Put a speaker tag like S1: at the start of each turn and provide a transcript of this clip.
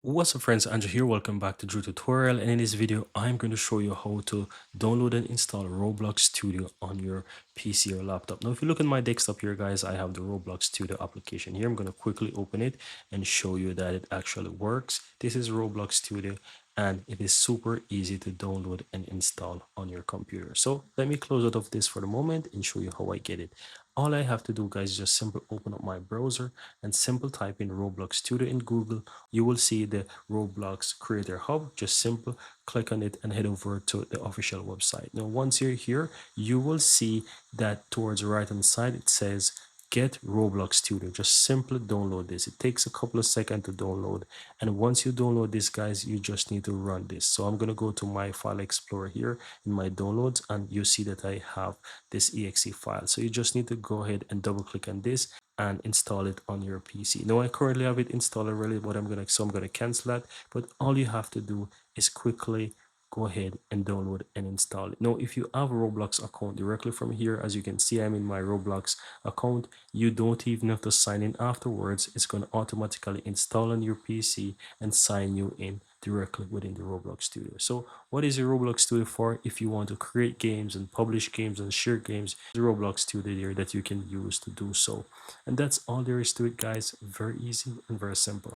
S1: What's up friends, Andrew here. Welcome back to Drew Tutorial, and in this video I'm going to show you how to download and install Roblox Studio on your PC or laptop. Now if you look at my desktop here guys, I have the Roblox Studio application here. I'm going to quickly open it and show you that it actually works. This is Roblox Studio and it is super easy to download and install on your computer. So let me close out of this for the moment and show you how I get it. All I have to do guys is just simply open up my browser and simple type in Roblox Studio in Google. You will see the Roblox Creator Hub. Just simple click on it and head over to the official website. Now, once you're here, you will see that towards the right hand side, it says Get Roblox Studio. Just simply download this. It takes a couple of seconds to download. And once you download this, guys, you just need to run this. So I'm going to go to my file explorer here in my downloads, and you see that I have this exe file. So you just need to go ahead and double click on this and install it on your PC. Now I currently have it installed already, but I'm gonna cancel that. But all you have to do is quickly go ahead and download and install it. Now if you have a Roblox account directly from here, as you can see I'm in my Roblox account, you don't even have to sign in afterwards. It's going to automatically install on your PC and sign you in directly within the Roblox Studio. So what is the Roblox Studio for? If you want to create games and publish games and share games, the Roblox Studio there that you can use to do so. And that's all there is to it guys. Very easy and very simple.